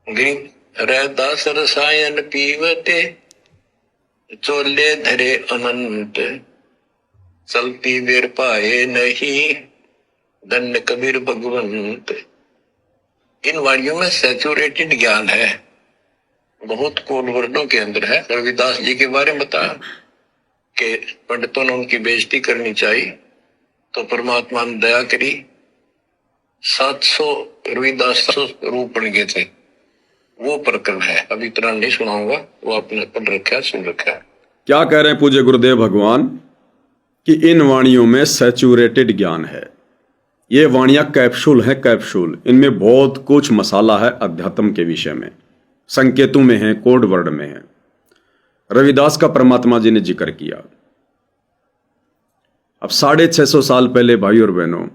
गरीब रहदास रसायन पीवते, चोले धरे अनंत, चलती बेर पाए नहीं, धन्य कबीर भगवंत। इन वाणियों में सैचुरेटेड ज्ञान है, बहुत कोड वर्डों के अंदर है। रविदास जी के बारे में बता कि पंडितों ने उनकी बेइज्जती करनी चाहिए, तो परमात्मा ने दया करी, 700 रविदास रूप बन गए थे। वो प्रकरण है, अभी इतना नहीं सुनाऊंगा, वो आपने पढ़ रखा है, सुन रखा है। क्या कह रहे हैं पूज्य गुरुदेव भगवान कि इन वाणियों में सैचुरेटेड ज्ञान है। ये वाणियां कैप्सूल है, कैप्सूल। इनमें बहुत कुछ मसाला है अध्यात्म के विषय में, संकेतों में है, कोड वर्ड में है। रविदास का परमात्मा जी ने जिक्र किया। अब 650 साल पहले भाई और बहनों,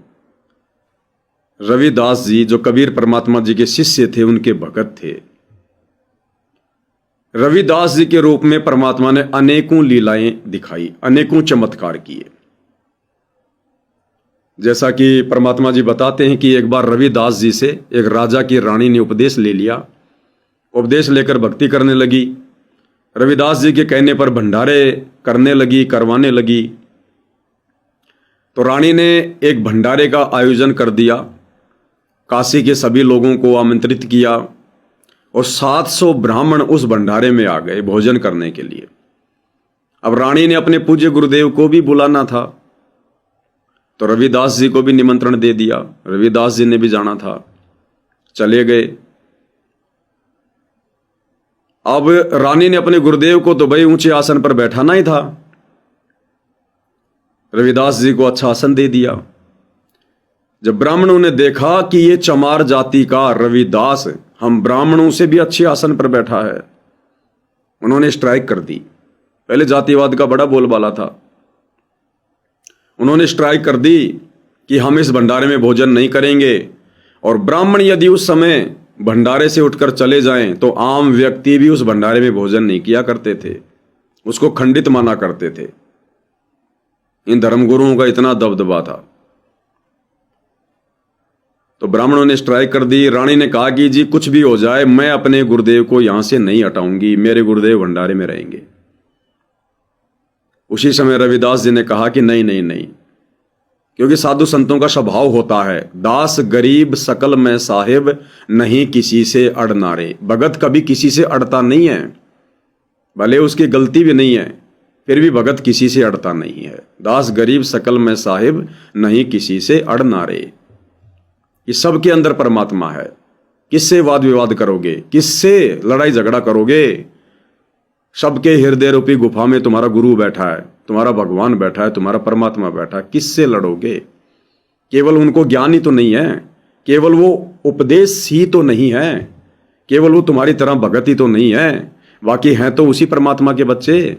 रविदास जी जो कबीर परमात्मा जी के शिष्य थे, उनके भगत थे। रविदास जी के रूप में परमात्मा ने अनेकों लीलाएं दिखाई, अनेकों चमत्कार किए। जैसा कि परमात्मा जी बताते हैं कि एक बार रविदास जी से एक राजा की रानी ने उपदेश ले लिया। उपदेश लेकर भक्ति करने लगी। रविदास जी के कहने पर भंडारे करने लगी, करवाने लगी। तो रानी ने एक भंडारे का आयोजन कर दिया, काशी के सभी लोगों को आमंत्रित किया और 700 ब्राह्मण उस भंडारे में आ गए भोजन करने के लिए। अब रानी ने अपने पूज्य गुरुदेव को भी बुलाना था, तो रविदास जी को भी निमंत्रण दे दिया। रविदास जी ने भी जाना था, चले गए। अब रानी ने अपने गुरुदेव को तो भाई ऊंचे आसन पर बैठाना ही था, रविदास जी को अच्छा आसन दे दिया। जब ब्राह्मणों ने देखा कि ये चमार जाति का रविदास हम ब्राह्मणों से भी अच्छे आसन पर बैठा है, उन्होंने स्ट्राइक कर दी। पहले जातिवाद का बड़ा बोलबाला था, उन्होंने स्ट्राइक कर दी कि हम इस भंडारे में भोजन नहीं करेंगे। और ब्राह्मण यदि उस समय भंडारे से उठकर चले जाएं तो आम व्यक्ति भी उस भंडारे में भोजन नहीं किया करते थे, उसको खंडित माना करते थे। इन धर्मगुरुओं का इतना दबदबा था। तो ब्राह्मणों ने स्ट्राइक कर दी। रानी ने कहा कि जी कुछ भी हो जाए, मैं अपने गुरुदेव को यहां से नहीं हटाऊंगी, मेरे गुरुदेव भंडारे में रहेंगे। उसी समय रविदास जी ने कहा कि नहीं नहीं नहीं, क्योंकि साधु संतों का स्वभाव होता है, दास गरीब सकल में साहिब, नहीं किसी से अड़ना रे। भगत कभी किसी से अड़ता नहीं है, भले उसकी गलती भी नहीं है, फिर भी भगत किसी से अड़ता नहीं है। दास गरीब सकल में साहिब, नहीं किसी से अड़ना रे। ये सबके अंदर परमात्मा है। किससे वाद विवाद करोगे, किससे लड़ाई झगड़ा करोगे? सबके हृदय रूपी गुफा में तुम्हारा गुरु बैठा है, तुम्हारा भगवान बैठा है, तुम्हारा परमात्मा बैठा है। किससे लड़ोगे? केवल उनको ज्ञान ही तो नहीं है, केवल वो उपदेश ही तो नहीं है, केवल वो तुम्हारी तरह भगत ही तो नहीं है, बाकी हैं तो उसी परमात्मा के बच्चे।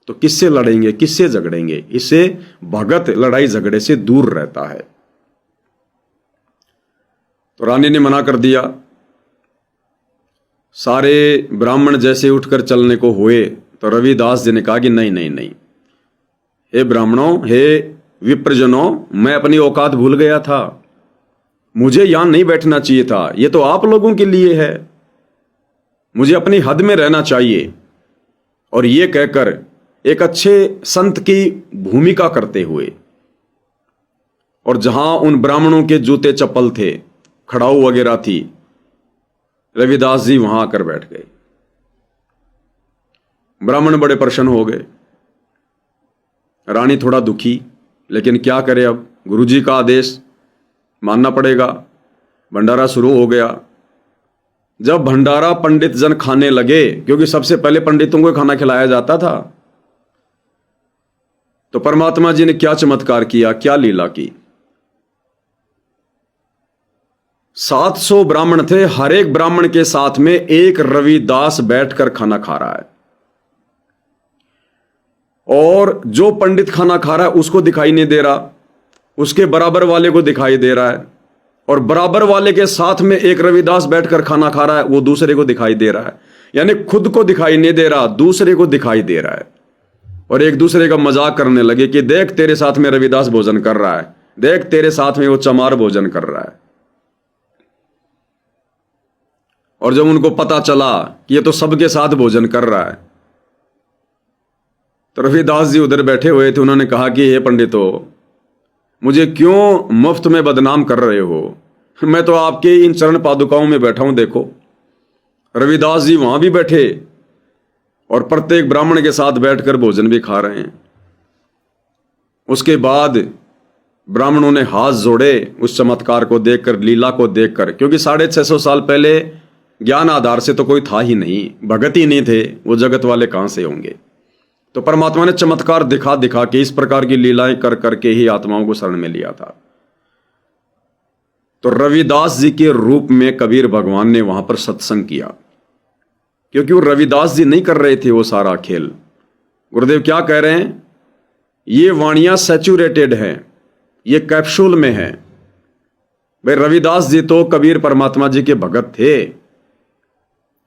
तो किससे लड़ेंगे, किससे झगड़ेंगे? इससे भगत लड़ाई झगड़े से दूर रहता है। तो रानी ने मना कर दिया। सारे ब्राह्मण जैसे उठकर चलने को हुए तो रविदास जी ने कहा कि नहीं नहीं नहीं, हे ब्राह्मणों, हे विप्रजनों, मैं अपनी औकात भूल गया था, मुझे यहां नहीं बैठना चाहिए था, ये तो आप लोगों के लिए है, मुझे अपनी हद में रहना चाहिए। और ये कहकर एक अच्छे संत की भूमिका करते हुए, और जहां उन ब्राह्मणों के जूते चप्पल थे, खड़ाऊ वगैरह थी, रविदास जी वहां आकर बैठ गए। ब्राह्मण बड़े प्रसन्न हो गए, रानी थोड़ा दुखी, लेकिन क्या करे, अब गुरुजी का आदेश मानना पड़ेगा। भंडारा शुरू हो गया। जब भंडारा पंडित जन खाने लगे, क्योंकि सबसे पहले पंडितों को खाना खिलाया जाता था, तो परमात्मा जी ने क्या चमत्कार किया, क्या लीला की। 700 ब्राह्मण थे, हर एक ब्राह्मण के साथ में एक रविदास बैठकर खाना खा रहा है। और जो पंडित खाना खा रहा है उसको दिखाई नहीं दे रहा, उसके बराबर वाले को दिखाई दे रहा है। और बराबर वाले के साथ में एक रविदास बैठकर खाना खा रहा है, वो दूसरे को दिखाई दे रहा है। यानी खुद को दिखाई नहीं दे रहा, दूसरे को दिखाई दे रहा है। और एक दूसरे का मजाक करने लगे कि देख तेरे साथ में रविदास भोजन कर रहा है, देख तेरे साथ में वो चमार भोजन कर रहा है। और जब उनको पता चला कि ये तो सबके साथ भोजन कर रहा है, तो रविदास जी उधर बैठे हुए थे। उन्होंने कहा कि हे पंडितों, मुझे क्यों मुफ्त में बदनाम कर रहे हो? मैं तो आपके इन चरण पादुकाओं में बैठा हूं। देखो, रविदास जी वहां भी बैठे और प्रत्येक ब्राह्मण के साथ बैठकर भोजन भी खा रहे हैं। उसके बाद ब्राह्मणों ने हाथ जोड़े उस चमत्कार को देखकर, लीला को देखकर, क्योंकि 650 साल पहले ज्ञान आधार से तो कोई था ही नहीं, भगत ही नहीं थे, वो जगत वाले कहां से होंगे। तो परमात्मा ने चमत्कार दिखा दिखा के, इस प्रकार की लीलाएं कर करके ही आत्माओं को शरण में लिया था। तो रविदास जी के रूप में कबीर भगवान ने वहां पर सत्संग किया, क्योंकि वो रविदास जी नहीं कर रहे थे वो सारा खेल। गुरुदेव क्या कह रहे हैं? ये वाणियां सैचुरेटेड हैं, ये कैप्सूल में है। भाई रविदास जी तो कबीर परमात्मा जी के भगत थे।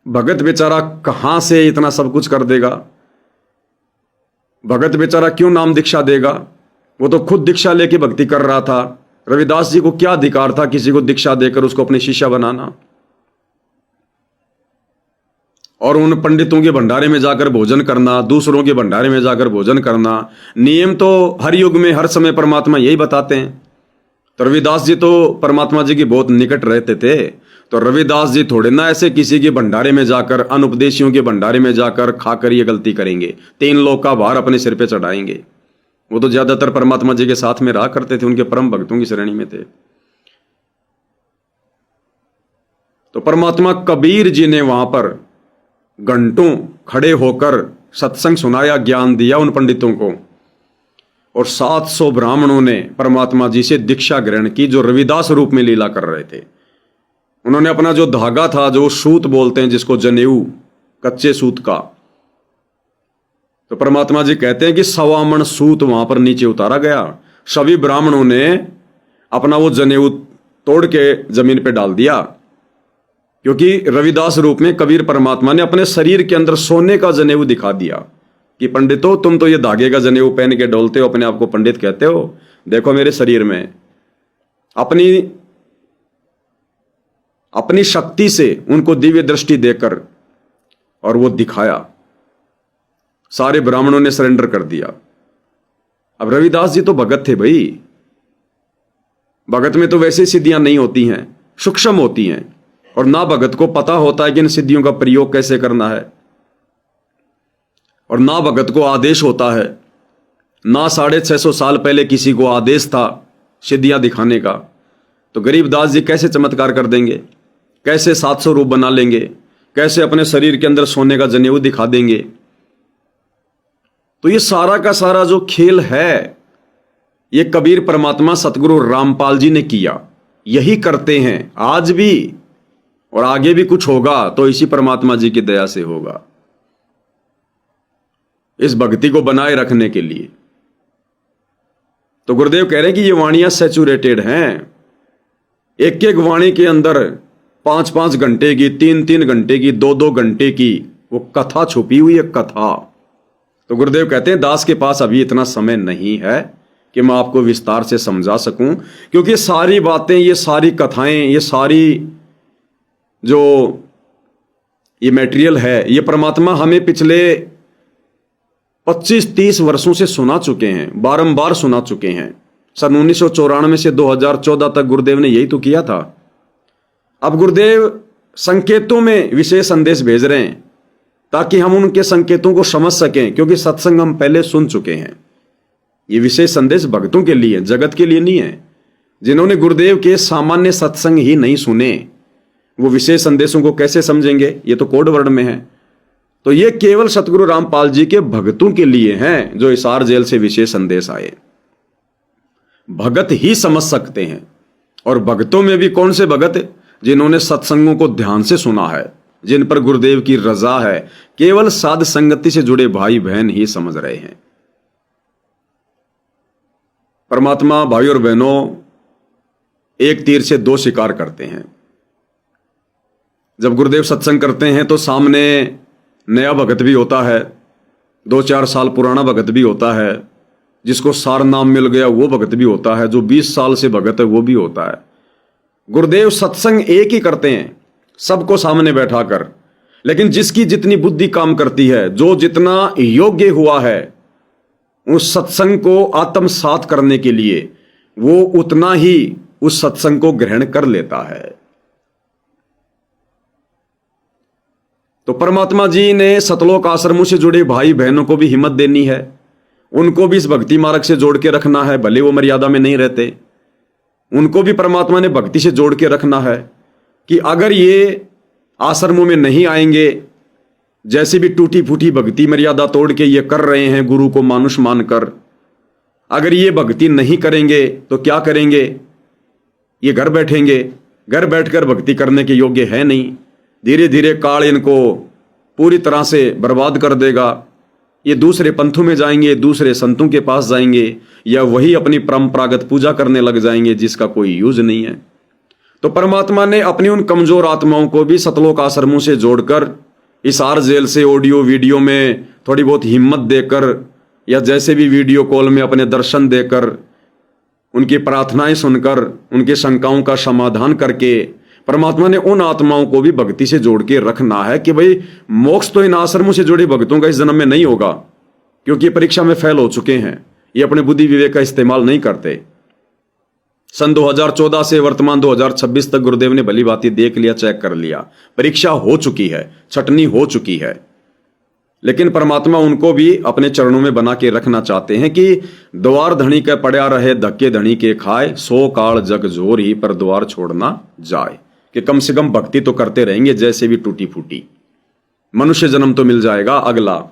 भगत बेचारा कहां से इतना सब कुछ कर देगा? भगत बेचारा क्यों नाम दीक्षा देगा? वो तो खुद दीक्षा लेके भक्ति कर रहा था। रविदास जी को क्या अधिकार था किसी को दीक्षा देकर उसको अपने शिष्य बनाना? और उन पंडितों के भंडारे में जाकर भोजन करना, दूसरों के भंडारे में जाकर भोजन करना, नियम तो हर युग में हर समय परमात्मा यही बताते हैं। तो रविदास जी तो परमात्मा जी के बहुत निकट रहते थे। तो रविदास जी थोड़े ना ऐसे किसी के भंडारे में जाकर, अनुपदेशियों के भंडारे में जाकर खाकर ये गलती करेंगे, 3 लोक का भार अपने सिर पे चढ़ाएंगे। वो तो ज्यादातर परमात्मा जी के साथ में रहा करते थे, उनके परम भक्तों की श्रेणी में थे। तो परमात्मा कबीर जी ने वहां पर घंटों खड़े होकर सत्संग सुनाया, ज्ञान दिया उन पंडितों को, और 700 ब्राह्मणों ने परमात्मा जी से दीक्षा ग्रहण की, जो रविदास रूप में लीला कर रहे थे। उन्होंने अपना जो धागा था, जो सूत बोलते हैं जिसको, जनेऊ, कच्चे सूत का, तो परमात्मा जी कहते हैं कि 1.25 मन सूत वहां पर नीचे उतारा गया। सभी ब्राह्मणों ने अपना वो जनेऊ तोड़ के जमीन पे डाल दिया, क्योंकि रविदास रूप में कबीर परमात्मा ने अपने शरीर के अंदर सोने का जनेऊ दिखा दिया कि पंडितों, तुम तो ये धागे का जनेऊ पहन के डोलते हो, अपने आप को पंडित कहते हो, देखो मेरे शरीर में। अपनी शक्ति से उनको दिव्य दृष्टि देकर और वो दिखाया। सारे ब्राह्मणों ने सरेंडर कर दिया। अब रविदास जी तो भगत थे भाई। भगत में तो वैसे सिद्धियां नहीं होती हैं, सूक्ष्म होती हैं, और ना भगत को पता होता है कि इन सिद्धियों का प्रयोग कैसे करना है, और ना भगत को आदेश होता है। ना 650 साल पहले किसी को आदेश था सिद्धियां दिखाने का। तो गरीबदास जी कैसे चमत्कार कर देंगे? कैसे 700 रूप बना लेंगे? कैसे अपने शरीर के अंदर सोने का जनेऊ दिखा देंगे? तो ये सारा का सारा जो खेल है, ये कबीर परमात्मा सतगुरु रामपाल जी ने किया। यही करते हैं आज भी, और आगे भी कुछ होगा तो इसी परमात्मा जी की दया से होगा, इस भक्ति को बनाए रखने के लिए। तो गुरुदेव कह रहे हैं कि ये वाणियां सैचुरेटेड हैं। एक एक वाणी के अंदर 5-5 घंटे की, 3-3 घंटे की, 2-2 घंटे की वो कथा छुपी हुई है, कथा। तो गुरुदेव कहते हैं दास के पास अभी इतना समय नहीं है कि मैं आपको विस्तार से समझा सकूं, क्योंकि सारी बातें, ये सारी कथाएं, ये सारी जो ये मटेरियल है, ये परमात्मा हमें पिछले 25-30 वर्षों से सुना चुके हैं, बारंबार सुना चुके हैं। सन 1994 से 2014 तक गुरुदेव ने यही तो किया था। अब गुरुदेव संकेतों में विशेष संदेश भेज रहे हैं ताकि हम उनके संकेतों को समझ सकें, क्योंकि सत्संग हम पहले सुन चुके हैं। ये विशेष संदेश भक्तों के लिए, जगत के लिए नहीं है। जिन्होंने गुरुदेव के सामान्य सत्संग ही नहीं सुने, वो विशेष संदेशों को कैसे समझेंगे? ये तो कोड वर्ड में है। तो ये केवल सतगुरु रामपाल जी के भक्तों के लिए हैं, जो हिसार जेल से विशेष संदेश आए। भगत ही समझ सकते हैं, और भक्तों में भी कौन से भगत? जिन्होंने सत्संगों को ध्यान से सुना है, जिन पर गुरुदेव की रजा है। केवल साध संगति से जुड़े भाई बहन ही समझ रहे हैं। परमात्मा भाई और बहनों एक तीर से 2 शिकार करते हैं। जब गुरुदेव सत्संग करते हैं तो सामने नया भगत भी होता है, 2-4 साल पुराना भगत भी होता है, जिसको सार नाम मिल गया वो भगत भी होता है, जो 20 साल से भगत है वो भी होता है। गुरुदेव सत्संग एक ही करते हैं, सबको सामने बैठाकर। लेकिन जिसकी जितनी बुद्धि काम करती है, जो जितना योग्य हुआ है उस सत्संग को आत्मसात करने के लिए, वो उतना ही उस सत्संग को ग्रहण कर लेता है। तो परमात्मा जी ने सतलोक आश्रमों से जुड़े भाई बहनों को भी हिम्मत देनी है, उनको भी इस भक्ति मार्ग से जोड़ के रखना है, भले वो मर्यादा में नहीं रहते, उनको भी परमात्मा ने भक्ति से जोड़ के रखना है कि अगर ये आश्रमों में नहीं आएंगे, जैसे भी टूटी फूटी भक्ति मर्यादा तोड़ के ये कर रहे हैं गुरु को मानुष मानकर, अगर ये भक्ति नहीं करेंगे तो क्या करेंगे? ये घर बैठेंगे, घर बैठकर भक्ति करने के योग्य है नहीं। धीरे धीरे काल इनको पूरी तरह से बर्बाद कर देगा। ये दूसरे पंथों में जाएंगे, दूसरे संतों के पास जाएंगे, या वही अपनी परंपरागत पूजा करने लग जाएंगे जिसका कोई यूज नहीं है। तो परमात्मा ने अपनी उन कमजोर आत्माओं को भी सतलोक आश्रमों से जोड़कर हिसार जेल से ऑडियो वीडियो में थोड़ी बहुत हिम्मत देकर, या जैसे भी वीडियो कॉल में अपने दर्शन देकर, उनकी प्रार्थनाएं सुनकर, उनकी शंकाओं का समाधान करके परमात्मा ने उन आत्माओं को भी भक्ति से जोड़ के रखना है कि भाई मोक्ष तो इन आश्रमों से जुड़े भक्तों का इस जन्म में नहीं होगा, क्योंकि ये परीक्षा में फेल हो चुके हैं, ये अपने बुद्धि विवेक का इस्तेमाल नहीं करते। सन 2014 से वर्तमान 2026 तक गुरुदेव ने भली भांति देख लिया, चेक कर लिया, परीक्षा हो चुकी है, छटनी हो चुकी है। लेकिन परमात्मा उनको भी अपने चरणों में बना के रखना चाहते हैं कि द्वार धनी के पड़ा रहे, धक्के धनी के खाए, 100 काल जग जोर ही पर द्वार छोड़ना जाए, कि कम से कम भक्ति तो करते रहेंगे, जैसे भी टूटी फूटी। मनुष्य जन्म तो मिल जाएगा, अगला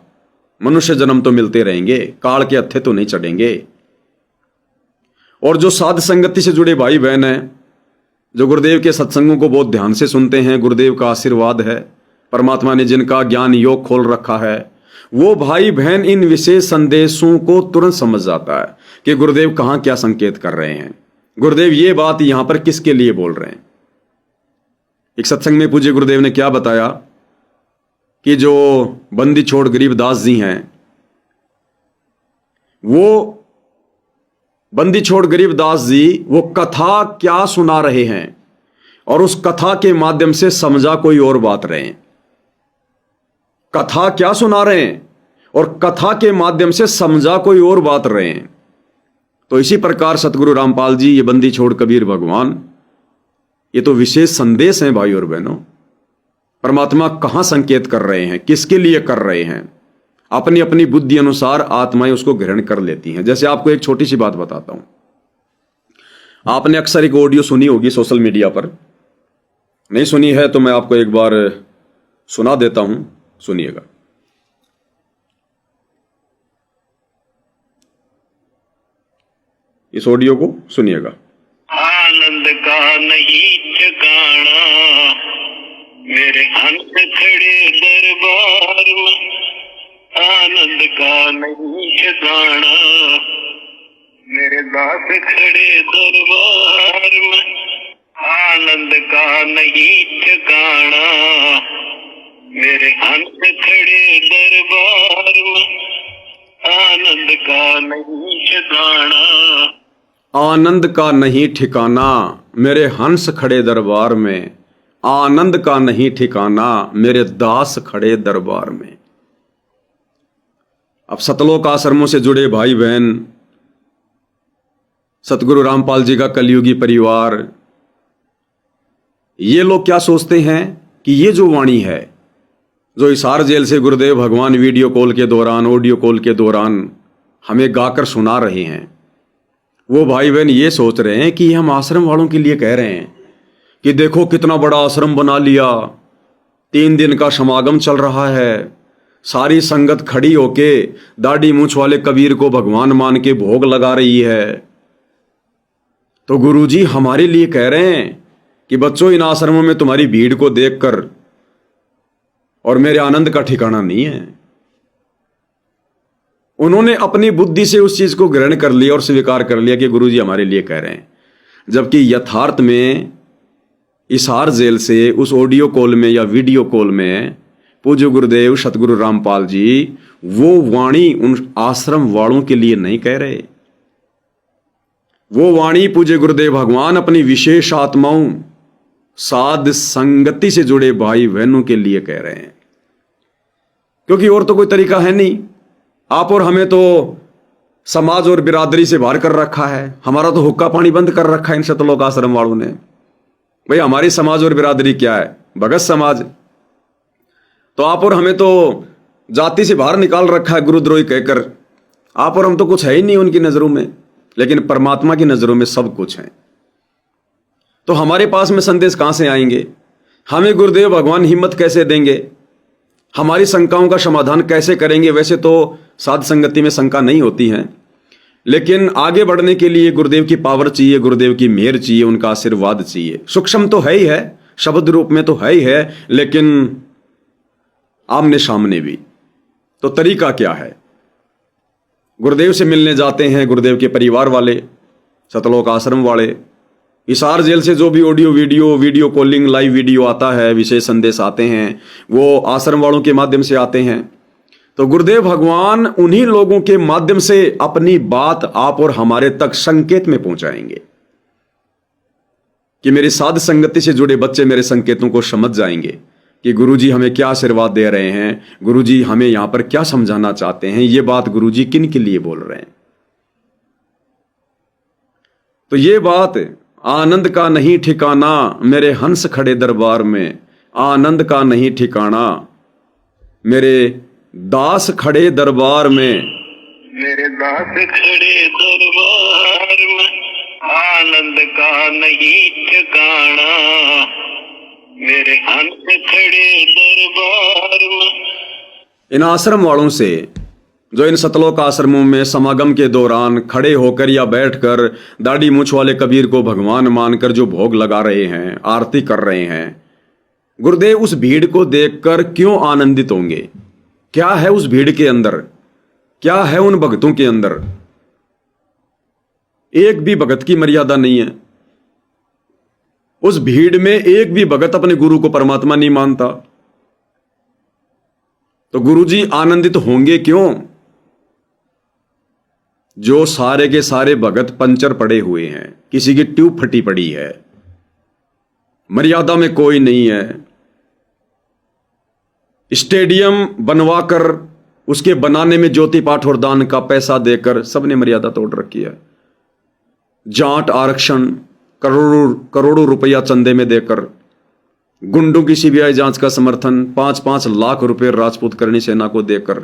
मनुष्य जन्म तो मिलते रहेंगे, काल के हत्थे तो नहीं चढ़ेंगे। और जो साध संगति से जुड़े भाई बहन हैं, जो गुरुदेव के सत्संगों को बहुत ध्यान से सुनते हैं, गुरुदेव का आशीर्वाद है, परमात्मा ने जिनका ज्ञान योग खोल रखा है, वो भाई बहन इन विशेष संदेशों को तुरंत समझ जाता है कि गुरुदेव कहां क्या संकेत कर रहे हैं, गुरुदेव ये बात यहां पर किसके लिए बोल रहे हैं। एक सत्संग में पूज्य गुरुदेव ने क्या बताया कि जो बंदी छोड़ गरीबदास जी हैं, वो बंदी छोड़ गरीबदास जी वो कथा क्या सुना रहे हैं, और उस कथा के माध्यम से समझा कोई और बात रहे हैं। कथा क्या सुना रहे हैं और कथा के माध्यम से समझा कोई और बात रहे हैं। तो इसी प्रकार सतगुरु रामपाल जी, ये बंदी छोड़ कबीर भगवान, ये तो विशेष संदेश हैं भाई और बहनों। परमात्मा कहां संकेत कर रहे हैं, किसके लिए कर रहे हैं, अपनी अपनी बुद्धि अनुसार आत्माएं उसको ग्रहण कर लेती हैं। जैसे आपको एक छोटी सी बात बताता हूं, आपने अक्सर एक ऑडियो सुनी होगी सोशल मीडिया पर, नहीं सुनी है तो मैं आपको एक बार सुना देता हूं, सुनिएगा। इस ऑडियो को सुनिएगा। आनंद का नहीं ठिकाना, मेरे हंस खड़े दरबार में, आनंद का नहीं ठिकाना, मेरे दास खड़े दरबार में, आनंद का नहीं ठिकाना, मेरे हंस खड़े दरबार में, आनंद का नहीं ठिकाना, आनंद का नहीं ठिकाना, मेरे हंस खड़े दरबार में, आनंद का नहीं ठिकाना, मेरे दास खड़े दरबार में। अब सतलोक आश्रमों से जुड़े भाई बहन, सतगुरु रामपाल जी का कलयुगी परिवार, ये लोग क्या सोचते हैं कि ये जो वाणी है, जो हिसार जेल से गुरुदेव भगवान वीडियो कॉल के दौरान, ऑडियो कॉल के दौरान हमें गाकर सुना रहे हैं, वो भाई बहन ये सोच रहे हैं कि हम आश्रम वालों के लिए कह रहे हैं कि देखो कितना बड़ा आश्रम बना लिया, 3 दिन का समागम चल रहा है, सारी संगत खड़ी होके दाढ़ी मूंछ वाले कबीर को भगवान मान के भोग लगा रही है। तो गुरुजी हमारे लिए कह रहे हैं कि बच्चों, इन आश्रमों में तुम्हारी भीड़ को देखकर और मेरे आनंद का ठिकाना नहीं है। उन्होंने अपनी बुद्धि से उस चीज को ग्रहण कर लिया और स्वीकार कर लिया कि गुरुजी हमारे लिए कह रहे हैं, जबकि यथार्थ में हिसार जेल से उस ऑडियो कॉल में या वीडियो कॉल में पूज्य गुरुदेव सतगुरु रामपाल जी वो वाणी उन आश्रम वालों के लिए नहीं कह रहे। वो वाणी पूज्य गुरुदेव भगवान अपनी विशेष आत्माओं साध संगति से जुड़े भाई बहनों के लिए कह रहे हैं, क्योंकि और तो कोई तरीका है नहीं। आप और हमें तो समाज और बिरादरी से बाहर कर रखा है, हमारा तो हुक्का पानी बंद कर रखा है इन सतलोक आश्रम वालों ने। भाई हमारी समाज और बिरादरी क्या है? भगत समाज। तो आप और हमें तो जाति से बाहर निकाल रखा है गुरुद्रोही कहकर। आप और हम तो कुछ है ही नहीं उनकी नजरों में, लेकिन परमात्मा की नजरों में सब कुछ है। तो हमारे पास में संदेश कहां से आएंगे? हमें गुरुदेव भगवान हिम्मत कैसे देंगे? हमारी शंकाओं का समाधान कैसे करेंगे? वैसे तो साध संगति में शंका नहीं होती है, लेकिन आगे बढ़ने के लिए गुरुदेव की पावर चाहिए, गुरुदेव की मेहर चाहिए, उनका आशीर्वाद चाहिए। सूक्ष्म तो है ही है, शब्द रूप में तो है ही है, लेकिन आमने सामने भी। तो तरीका क्या है? गुरुदेव से मिलने जाते हैं गुरुदेव के परिवार वाले, सतलोक आश्रम वाले। हिसार जेल से जो भी audio video calling live video आता है, विशेष संदेश आते हैं, वो आश्रम वालों के माध्यम से आते हैं। तो गुरुदेव भगवान उन्हीं लोगों के माध्यम से अपनी बात आप और हमारे तक संकेत में पहुंचाएंगे कि मेरी साध संगति से जुड़े बच्चे मेरे संकेतों को समझ जाएंगे कि गुरुजी हमें क्या आशीर्वाद दे रहे हैं, गुरुजी हमें यहां पर क्या समझाना चाहते हैं, ये बात गुरुजी किन के लिए बोल रहे हैं। तो ये बात आनंद का नहीं ठिकाना मेरे हंस खड़े दरबार में, आनंद का नहीं ठिकाना मेरे दास खड़े दरबार में, मेरे दास खड़े दरबार में, आनंद का नहीं ठिकाना मेरे हंस खड़े दरबार में। इन आश्रम वालों से जो इन सतलोक आश्रमों में समागम के दौरान खड़े होकर या बैठकर दाढ़ी मूछ वाले कबीर को भगवान मानकर जो भोग लगा रहे हैं, आरती कर रहे हैं, गुरुदेव उस भीड़ को देखकर क्यों आनंदित होंगे? क्या है उस भीड़ के अंदर? क्या है उन भक्तों के अंदर? एक भी भगत की मर्यादा नहीं है। उस भीड़ में एक भी भगत अपने गुरु को परमात्मा नहीं मानता। तो गुरुजी आनंदित होंगे क्यों? जो सारे के सारे भगत पंचर पड़े हुए हैं, किसी की ट्यूब फटी पड़ी है, मर्यादा में कोई नहीं है। स्टेडियम बनवाकर उसके बनाने में ज्योति पाठ और दान का पैसा देकर सबने मर्यादा तोड़ रखी है। जाट आरक्षण करोड़ों रुपया चंदे में देकर, गुंडों की सीबीआई जांच का समर्थन 5-5 लाख रुपए राजपूत करणी सेना को देकर,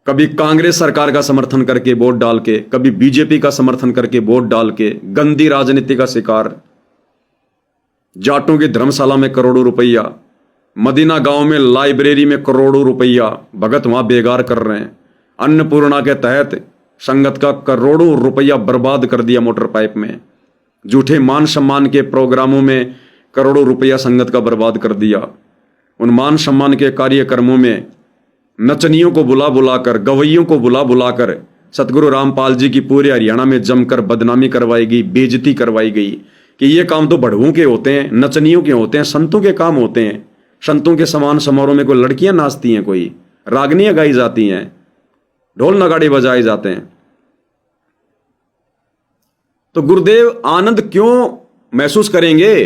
कभी कांग्रेस सरकार का समर्थन करके वोट डाल के, कभी बीजेपी का समर्थन करके वोट डाल के, गंदी राजनीति का शिकार। जाटों की धर्मशाला में करोड़ों रुपया, मदीना गांव में लाइब्रेरी में करोड़ों रुपया भगत वहां बेगार कर रहे हैं। अन्नपूर्णा के तहत संगत का करोड़ों रुपया बर्बाद कर दिया मोटर पाइप में। झूठे मान सम्मान के प्रोग्रामों में करोड़ों रुपया संगत का बर्बाद कर दिया। उन मान सम्मान के कार्यक्रमों में नचनियों को बुला बुलाकर, गवैयों को बुला बुलाकर सतगुरु रामपाल जी की पूरे हरियाणा में जमकर बदनामी करवाई गई, बेइज्जती करवाई गई कि ये काम तो बढ़ुओं के होते हैं, नचनियों के होते हैं, संतों के काम होते हैं। संतों के समान समारोह में कोई लड़कियां नाचती हैं, कोई रागनियां गाई जाती हैं, ढोल नगाड़े बजाए जाते हैं। तो गुरुदेव आनंद क्यों महसूस करेंगे?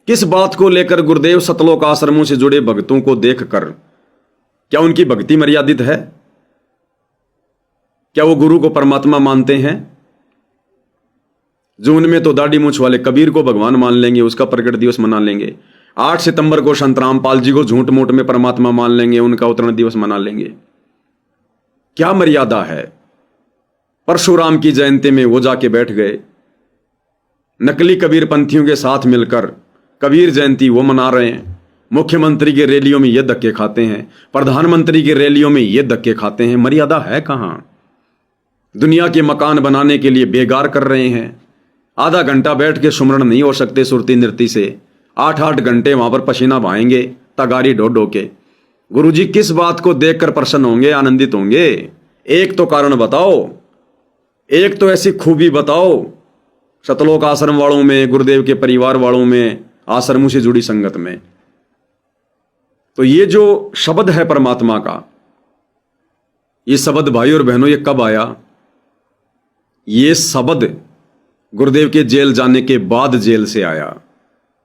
किस बात को लेकर गुरुदेव सतलोक आश्रमों से जुड़े भक्तों को देखकर? क्या उनकी भक्ति मर्यादित है? क्या वो गुरु को परमात्मा मानते हैं? जून में तो दाढ़ी मूछ वाले कबीर को भगवान मान लेंगे, उसका प्रकट दिवस मना लेंगे। 8 सितंबर को संत रामपाल जी को झूठ मूठ में परमात्मा मान लेंगे, उनका अवतरण दिवस मना लेंगे। क्या मर्यादा है? परशुराम की जयंती में वो जाके बैठ गए, नकली कबीर पंथियों के साथ मिलकर कबीर जयंती वो मना रहे हैं। मुख्यमंत्री के रैलियों में ये धक्के खाते हैं, प्रधानमंत्री के रैलियों में ये धक्के खाते हैं। मर्यादा है कहां? दुनिया के मकान बनाने के लिए बेगार कर रहे हैं। आधा घंटा बैठ के सुमरण नहीं हो सकते सुरती नृत्य से, 8-8 घंटे वहां पर पसीना बहाएंगे तगारी ढो ढो के। गुरुजी किस बात को देखकर प्रसन्न होंगे, आनंदित होंगे? एक तो कारण बताओ, एक तो ऐसी खूबी बताओ सतलोक आश्रम वालों में, गुरुदेव के परिवार वालों में, आश्रमों से जुड़ी संगत में। तो ये जो शब्द है परमात्मा का, ये शब्द भाई और बहनों ये कब आया? ये शब्द गुरुदेव के जेल जाने के बाद जेल से आया।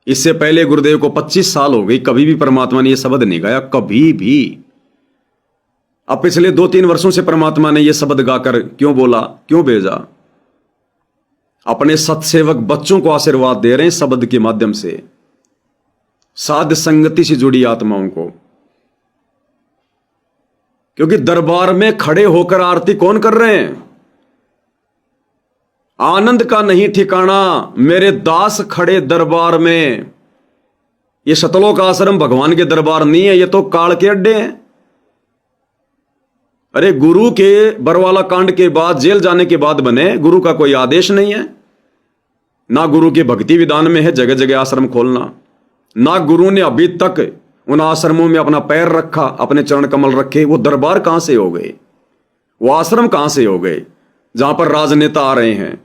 इससे पहले गुरुदेव को 25 साल हो गई, कभी भी परमात्मा ने यह शब्द नहीं गाया, कभी भी। अब पिछले 2-3 वर्षों से परमात्मा ने यह शब्द गाकर क्यों बोला, क्यों भेजा? अपने सत्सेवक बच्चों को आशीर्वाद दे रहे हैं शब्द के माध्यम से, साध संगति से जुड़ी आत्माओं को। क्योंकि दरबार में खड़े होकर आरती कौन कर रहे हैं? आनंद का नहीं ठिकाना, मेरे दास खड़े दरबार में। ये शतलोक आश्रम भगवान के दरबार नहीं है, ये तो काल के अड्डे हैं। अरे गुरु के बरवाला कांड के बाद, जेल जाने के बाद बने, गुरु का कोई आदेश नहीं है। ना गुरु के भक्ति विधान में है जगह जगह आश्रम खोलना, ना गुरु ने अभी तक उन आश्रमों में अपना पैर रखा, अपने चरण कमल रखे। वो दरबार कहां से हो गए? वो आश्रम कहां से हो गए? जहां पर राजनेता आ रहे हैं,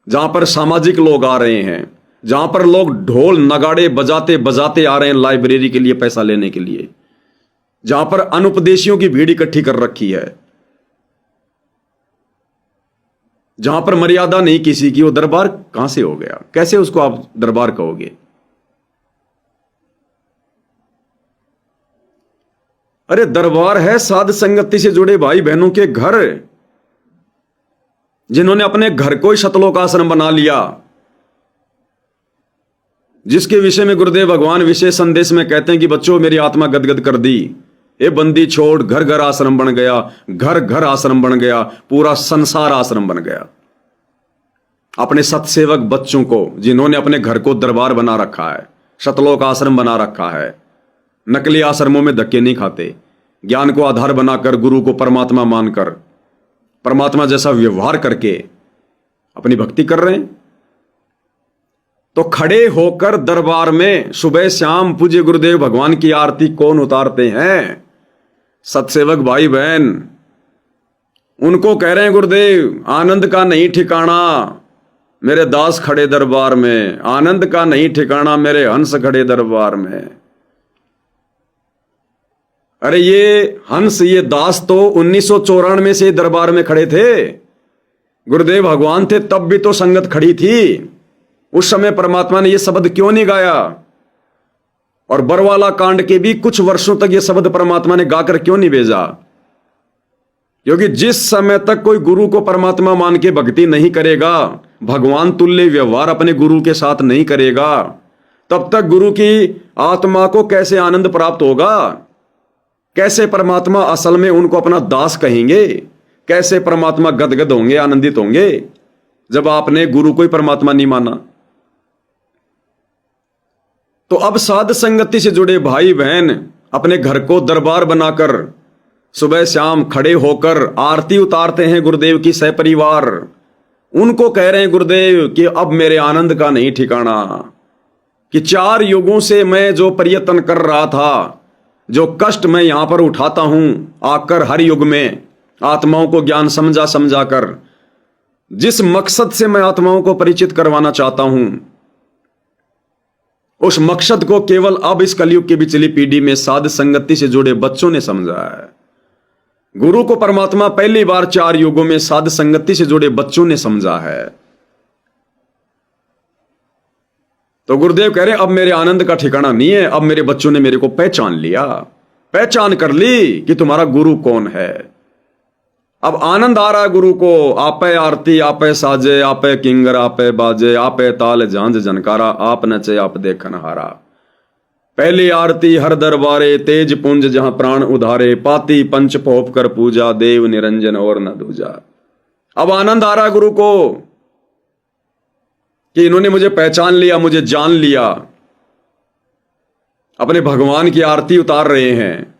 जहां पर सामाजिक लोग आ रहे हैं, जहां पर लोग ढोल नगाड़े बजाते बजाते आ रहे हैं लाइब्रेरी के लिए पैसा लेने के लिए, जहां पर अनुपदेशियों की भीड़ इकट्ठी कर रखी है, जहां पर मर्यादा नहीं किसी की, वो दरबार कहां से हो गया? कैसे उसको आप दरबार कहोगे? अरे दरबार है साध संगति से जुड़े भाई बहनों के घर, जिन्होंने अपने घर को ही शतलोक आश्रम बना लिया, जिसके विषय में गुरुदेव भगवान विशेष संदेश में कहते हैं कि बच्चों मेरी आत्मा गदगद कर दी, ये बंदी छोड़, घर घर आश्रम बन गया, घर घर आश्रम बन गया, पूरा संसार आश्रम बन गया। अपने सत्सेवक बच्चों को, जिन्होंने अपने घर को दरबार बना रखा है, शतलोक आश्रम बना रखा है, नकली आश्रमों में धक्के नहीं खाते, ज्ञान को आधार बनाकर, गुरु को परमात्मा मानकर, परमात्मा जैसा व्यवहार करके अपनी भक्ति कर रहे हैं। तो खड़े होकर दरबार में सुबह शाम पूज्य गुरुदेव भगवान की आरती कौन उतारते हैं? सत्सेवक भाई बहन। उनको कह रहे हैं गुरुदेव, आनंद का नहीं ठिकाना, मेरे दास खड़े दरबार में, आनंद का नहीं ठिकाना, मेरे हंस खड़े दरबार में। अरे ये हंस, ये दास तो 1994 से दरबार में खड़े थे। गुरुदेव भगवान थे तब भी तो संगत खड़ी थी। उस समय परमात्मा ने यह शब्द क्यों नहीं गाया? और बरवाला कांड के भी कुछ वर्षों तक यह शब्द परमात्मा ने गाकर क्यों नहीं भेजा? क्योंकि जिस समय तक कोई गुरु को परमात्मा मान के भक्ति नहीं करेगा, भगवान तुल्य व्यवहार अपने गुरु के साथ नहीं करेगा, तब तक गुरु की आत्मा को कैसे आनंद प्राप्त होगा? कैसे परमात्मा असल में उनको अपना दास कहेंगे? कैसे परमात्मा गदगद होंगे, आनंदित होंगे, जब आपने गुरु को ही परमात्मा नहीं माना? तो अब साध संगति से जुड़े भाई बहन अपने घर को दरबार बनाकर सुबह शाम खड़े होकर आरती उतारते हैं गुरुदेव की सहपरिवार। उनको कह रहे हैं गुरुदेव कि अब मेरे आनंद का नहीं ठिकाना, कि 4 युगों से मैं जो प्रयत्न कर रहा था, जो कष्ट मैं यहां पर उठाता हूं आकर हर युग में, आत्माओं को ज्ञान समझा समझा कर, जिस मकसद से मैं आत्माओं को परिचित करवाना चाहता हूं, उस मकसद को केवल अब इस कलयुग की पिछली पीढ़ी में साध संगति से जुड़े बच्चों ने समझा है। गुरु को परमात्मा पहली बार 4 युगों में साध संगति से जुड़े बच्चों ने समझा है। तो गुरुदेव कह रहे हैं अब मेरे आनंद का ठिकाना नहीं है, अब मेरे बच्चों ने मेरे को पहचान लिया, पहचान कर ली कि तुम्हारा गुरु कौन है। अब आनंद आ रहा है गुरु को, आपे आरती आपे साजे, आपे किंगर आपे बाजे, आपे ताल झांझ झनकारा, आप नचे आप देखन हारा। पहली आरती हर दरबारे, तेज पुंज जहां प्राण उधारे, पाती पंच पोप कर पूजा, देव निरंजन और न दूजा। अब आनंद आ रहा गुरु को कि इन्होंने मुझे पहचान लिया, मुझे जान लिया। अपने भगवान की आरती उतार रहे हैं।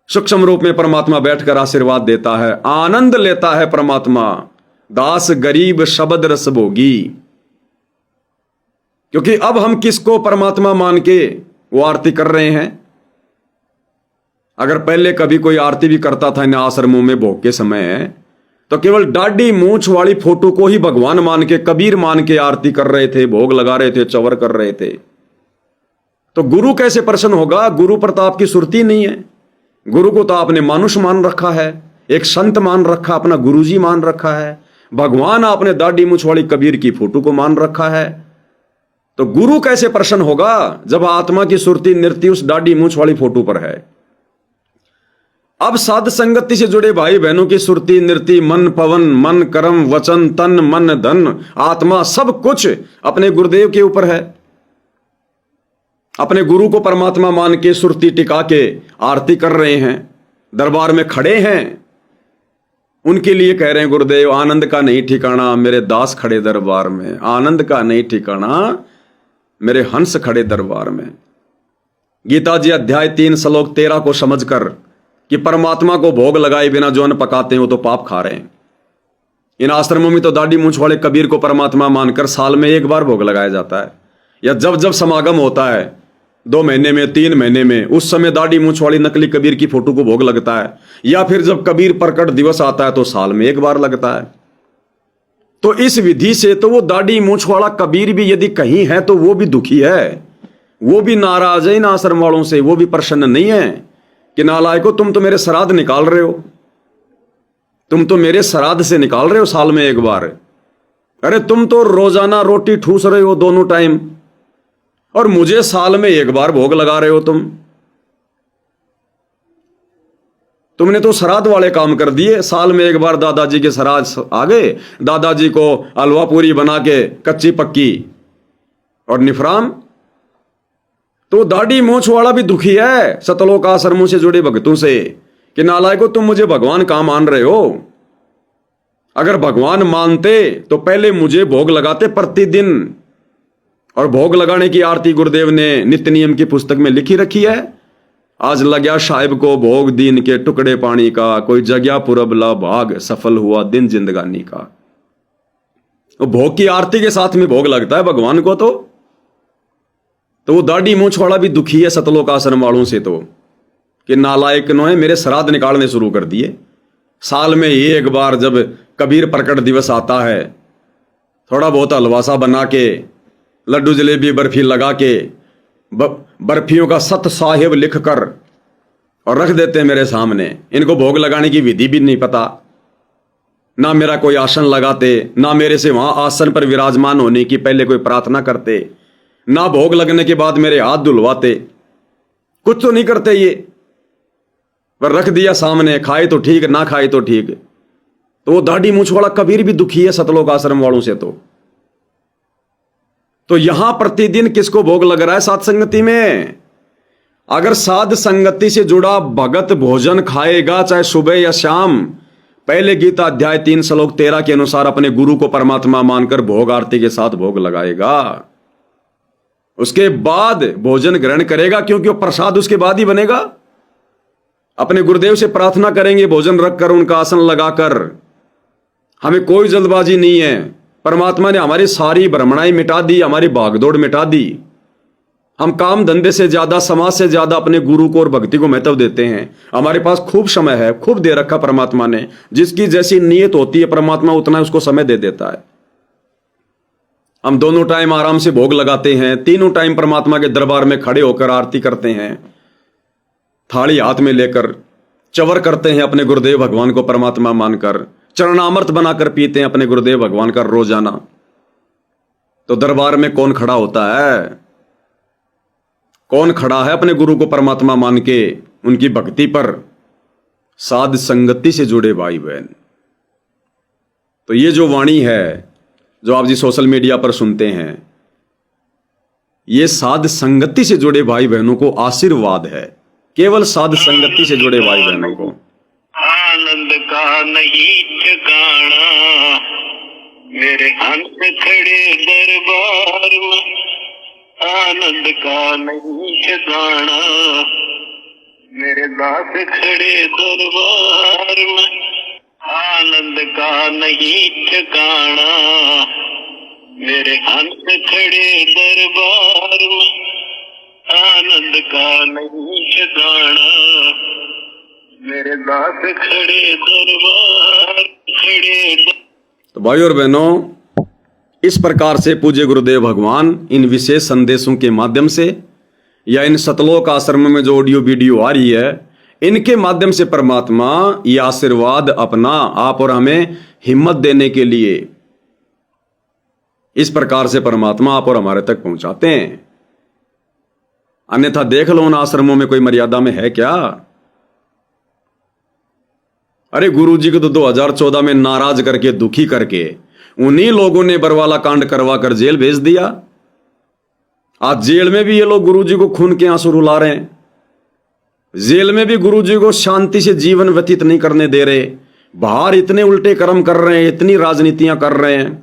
सूक्ष्म रूप में परमात्मा बैठकर आशीर्वाद देता है, आनंद लेता है परमात्मा। दास गरीब शब्द रस भोगी। क्योंकि अब हम किसको परमात्मा मान के वो आरती कर रहे हैं? अगर पहले कभी कोई आरती भी करता था इन आश्रमों में भोग के समय, तो केवल दाढ़ी मूंछ वाली फोटो को ही भगवान मान के, कबीर मान के आरती कर रहे थे, भोग लगा रहे थे, चवर कर रहे थे। तो गुरु कैसे प्रसन्न होगा? गुरु पर तो आपकी सुरती नहीं है। गुरु को तो आपने मानुष मान रखा है, एक संत मान रखा, अपना गुरुजी मान रखा है। भगवान आपने दाढ़ी मूंछ वाली कबीर की फोटो को मान रखा है, तो गुरु कैसे प्रसन्न होगा जब आत्मा की सुरती नृत्य उस दाढ़ी मूंछ वाली फोटो पर है। अब साध संगति से जुड़े भाई बहनों की सुरती नृत्य, मन पवन, मन कर्म, वचन, तन मन धन, आत्मा सब कुछ अपने गुरुदेव के ऊपर है। अपने गुरु को परमात्मा मान के सुरती टिका के आरती कर रहे हैं, दरबार में खड़े हैं, उनके लिए कह रहे हैं गुरुदेव आनंद का नहीं ठिकाना मेरे दास खड़े दरबार में, आनंद का नहीं ठिकाना मेरे हंस खड़े दरबार में। गीता जी अध्याय 3 श्लोक 13 को समझकर कि परमात्मा को भोग लगाए बिना जो अन्न पकाते हैं वो तो पाप खा रहे हैं। इन आश्रमों में तो दाढ़ी मूंछ वाले कबीर को परमात्मा मानकर साल में एक बार भोग लगाया जाता है, या जब जब समागम होता है 2 महीने में 3 महीने में, उस समय दाढ़ी मूंछ वाली नकली कबीर की फोटो को भोग लगता है, या फिर जब कबीर प्रकट दिवस आता है तो साल में एक बार लगता है। तो इस विधि से तो वो दाढ़ी मूंछ वाला कबीर भी यदि कहीं है तो वो भी दुखी है, वो भी नाराज है इन आश्रम वालों से, वो भी प्रसन्न नहीं है कि नालायको तुम तो मेरे श्राद्ध निकाल रहे हो, तुम तो मेरे श्राद्ध से निकाल रहे हो साल में एक बार। अरे तुम तो रोजाना रोटी ठूस रहे हो दोनों टाइम, और मुझे साल में एक बार भोग लगा रहे हो तुमने तो श्राद्ध वाले काम कर दिए। साल में एक बार दादाजी के श्राद्ध आ गए, दादाजी को हलवा पूरी बना के कच्ची पक्की और निफराम। तो दाढ़ी मूंछ वाला भी दुखी है सतलोक आश्रमों से जुड़े भक्तों से कि नालायको तुम मुझे भगवान कहां मान रहे हो। अगर भगवान मानते तो पहले मुझे भोग लगाते प्रतिदिन, और भोग लगाने की आरती गुरुदेव ने नित्य नियम की पुस्तक में लिखी रखी है। आज लग्या साहिब को भोग दीन के टुकड़े पानी का, कोई जग्या पुरबला भाग सफल हुआ दिन जिंदगानी का। तो भोग की आरती के साथ में भोग लगता है भगवान को। तो वो दाढ़ी मूंछ वाला भी दुखी है सतलोक आश्रम वालों से तो कि नालायक ने मेरे श्राद्ध निकालने शुरू कर दिए। साल में एक बार जब कबीर प्रकट दिवस आता है, थोड़ा बहुत हलवासा बना के, लड्डू जलेबी बर्फी लगा के, बर्फियों का सत साहिब लिख कर और रख देते हैं मेरे सामने। इनको भोग लगाने की विधि भी नहीं पता, ना मेरा कोई आसन लगाते, ना मेरे से वहां आसन पर विराजमान होने की पहले कोई प्रार्थना करते, ना भोग लगने के बाद मेरे हाथ धुलवाते, कुछ तो नहीं करते ये, पर रख दिया सामने, खाए तो ठीक ना खाए तो ठीक। तो वो दाढ़ी मूंछ वाला कबीर भी दुखी है सतलोक आश्रम वालों से। तो यहां प्रतिदिन किसको भोग लग रहा है साध संगति में? अगर साध संगति से जुड़ा भगत भोजन खाएगा चाहे सुबह या शाम, पहले गीता अध्याय 3 श्लोक 13 के अनुसार अपने गुरु को परमात्मा मानकर भोग आरती के साथ भोग लगाएगा, उसके बाद भोजन ग्रहण करेगा, क्योंकि वो प्रसाद उसके बाद ही बनेगा। अपने गुरुदेव से प्रार्थना करेंगे भोजन रखकर, उनका आसन लगाकर। हमें कोई जल्दबाजी नहीं है, परमात्मा ने हमारी सारी भ्रमणाएं मिटा दी, हमारी भागदौड़ मिटा दी। हम काम धंधे से ज्यादा, समाज से ज्यादा अपने गुरु को और भक्ति को महत्व देते हैं। हमारे पास खूब समय है, खूब दे रखा परमात्मा ने। जिसकी जैसी नीयत होती है परमात्मा उतना उसको समय दे देता है। हम दोनों टाइम आराम से भोग लगाते हैं, तीनों टाइम परमात्मा के दरबार में खड़े होकर आरती करते हैं, थाली हाथ में लेकर चवर करते हैं अपने गुरुदेव भगवान को परमात्मा मानकर, चरणामृत बनाकर पीते हैं अपने गुरुदेव भगवान का रोजाना। तो दरबार में कौन खड़ा होता है? कौन खड़ा है अपने गुरु को परमात्मा मान के उनकी भक्ति पर? साध संगति से जुड़े भाई बहन। तो ये जो वाणी है जो आप जी सोशल मीडिया पर सुनते हैं, ये साध संगति से जुड़े भाई बहनों को आशीर्वाद है, केवल साध संगति से जुड़े भाई बहनों को। आनंद का नहीं ठिकाना मेरे हंस खड़े दरबार में, आनंद का नहीं ठिकाना मेरे दास खड़े दरबार में, आनंद का नहीं ठिकाना मेरे हंस खड़े दरबार में, आनंद का नहीं ठिकाना मेरे दास खड़े दरबार खड़े। तो भाई और बहनों, इस प्रकार से पूज्य गुरुदेव भगवान इन विशेष संदेशों के माध्यम से या इन सतलोक आश्रम में जो ऑडियो वीडियो आ रही है, इनके माध्यम से परमात्मा ये आशीर्वाद अपना आप और हमें हिम्मत देने के लिए इस प्रकार से परमात्मा आप और हमारे तक पहुंचाते हैं। अन्यथा देख लो उन आश्रमों में कोई मर्यादा में है क्या? अरे गुरु जी को तो 2014 में नाराज करके दुखी करके उन्हीं लोगों ने बरवाला कांड करवा कर जेल भेज दिया। आज जेल में भी ये लोग गुरु जी को खून के आंसू रुला रहे हैं। जेल में भी गुरु जी को शांति से जीवन व्यतीत नहीं करने दे रहे। बाहर इतने उल्टे कर्म कर रहे हैं, इतनी राजनीतियां कर रहे हैं।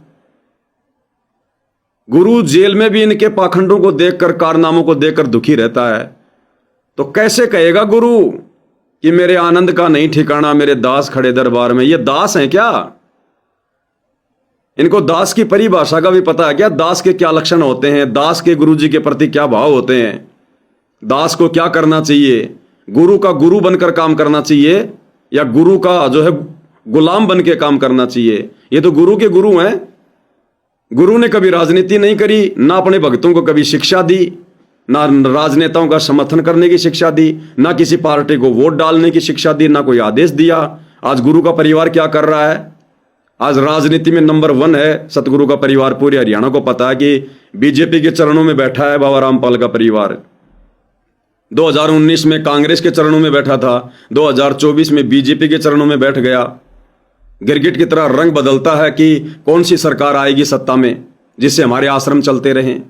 गुरु जेल में भी इनके पाखंडों को देखकर, कारनामों को देखकर दुखी रहता है। तो कैसे कहेगा गुरु कि मेरे आनंद का नहीं ठिकाना, मेरे दास खड़े दरबार में? ये दास हैं क्या? इनको दास की परिभाषा का भी पता है क्या? दास के क्या लक्षण होते हैं? दास के गुरु जी के प्रति क्या भाव होते हैं? दास को क्या करना चाहिए? गुरु का गुरु बनकर काम करना चाहिए या गुरु का जो है गुलाम बन के काम करना चाहिए? ये तो गुरु के गुरु हैं। गुरु ने कभी राजनीति नहीं करी, ना अपने भक्तों को कभी शिक्षा दी, ना राजनेताओं का समर्थन करने की शिक्षा दी, ना किसी पार्टी को वोट डालने की शिक्षा दी, ना कोई आदेश दिया। आज गुरु का परिवार क्या कर रहा है? आज राजनीति में नंबर 1 है सतगुरु का परिवार। पूरे हरियाणा को पता है कि बीजेपी के चरणों में बैठा है बाबा रामपाल का परिवार। 2019 में कांग्रेस के चरणों में बैठा था, 2024 में बीजेपी के चरणों में बैठ गया। गिरगिट की तरह रंग बदलता है कि कौन सी सरकार आएगी सत्ता में जिससे हमारे आश्रम चलते रहें।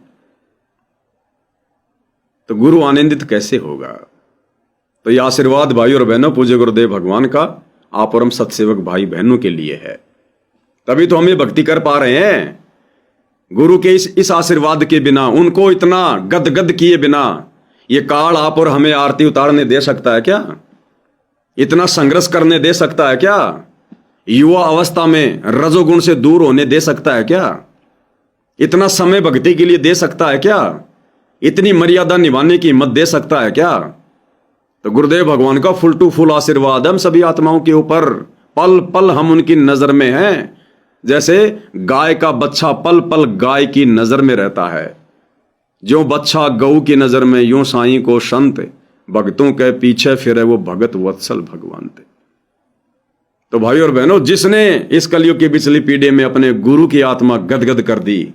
तो गुरु आनंदित कैसे होगा? तो यह आशीर्वाद भाई और बहनों पूज्य गुरुदेव भगवान का आप और हम सत्सेवक भाई बहनों के लिए है। तभी तो हम ये भक्ति कर पा रहे हैं। गुरु के इस आशीर्वाद के बिना, उनको इतना गदगद किए बिना ये काल आप और हमें आरती उतारने दे सकता है क्या? इतना संघर्ष करने दे सकता है क्या? युवा अवस्था में रजोगुण से दूर होने दे सकता है क्या? इतना समय भक्ति के लिए दे सकता है क्या? इतनी मर्यादा निभाने की हिम्मत दे सकता है क्या? तो गुरुदेव भगवान का फुल टू फुल आशीर्वाद हम सभी आत्माओं के ऊपर। पल पल हम उनकी नजर में हैं। जैसे गाय का बच्चा पल पल गाय की नजर में रहता है, जो बच्चा गऊ की नजर में, यूं साईं को संत भक्तों के पीछे फिरे वो भगत वत्सल भगवंत। तो भाई और बहनों, जिसने इस कलयुग की पिछली पीढ़ी में अपने गुरु की आत्मा गदगद कर दी,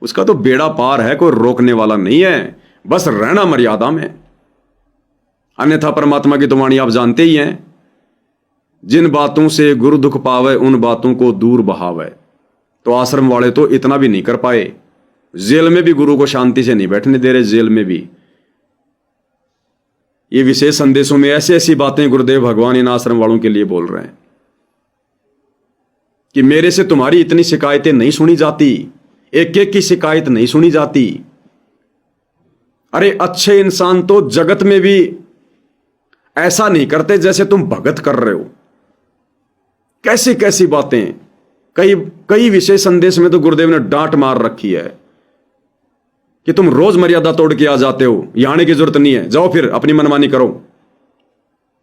उसका तो बेड़ा पार है, कोई रोकने वाला नहीं है। बस रहना मर्यादा में। अन्यथा परमात्मा की तो वाणी आप जानते ही हैं, जिन बातों से गुरु दुख पावे उन बातों को दूर बहावे। तो आश्रम वाले तो इतना भी नहीं कर पाए। जेल में भी गुरु को शांति से नहीं बैठने दे रहे। जेल में भी ये विशेष संदेशों में ऐसी ऐसी बातें गुरुदेव भगवान इन आश्रम वालों के लिए बोल रहे हैं कि मेरे से तुम्हारी इतनी शिकायतें नहीं सुनी जाती, एक एक की शिकायत नहीं सुनी जाती। अरे अच्छे इंसान तो जगत में भी ऐसा नहीं करते जैसे तुम भगत कर रहे हो। कैसी कैसी बातें। कई विशेष संदेश में तो गुरुदेव ने डांट मार रखी है कि तुम रोज मर्यादा तोड़ के आ जाते हो, यहां आने की जरूरत नहीं है, जाओ फिर अपनी मनमानी करो।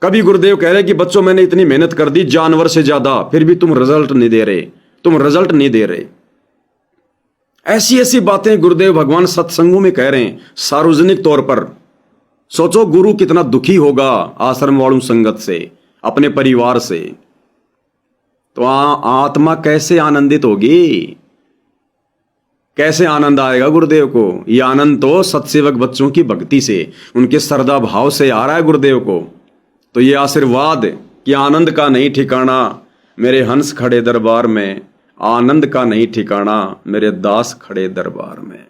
कभी गुरुदेव कह रहे कि बच्चों मैंने इतनी मेहनत कर दी जानवर से ज्यादा, फिर भी तुम रिजल्ट नहीं दे रहे, तुम रिजल्ट नहीं दे रहे। ऐसी ऐसी बातें गुरुदेव भगवान सत्संगों में कह रहे हैं सार्वजनिक तौर पर। सोचो गुरु कितना दुखी होगा आश्रम वालों संगत से, अपने परिवार से। तो आत्मा कैसे आनंदित होगी? कैसे आनंद आएगा गुरुदेव को? यह आनंद तो सत्सेवक बच्चों की भक्ति से, उनके श्रद्धा भाव से आ रहा है गुरुदेव को। तो ये आशीर्वाद कि आनंद का नहीं ठिकाना मेरे हंस खड़े दरबार में, आनंद का नहीं ठिकाना मेरे दास खड़े दरबार में।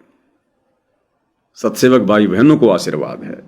सत्सेवक भाई बहनों को आशीर्वाद है।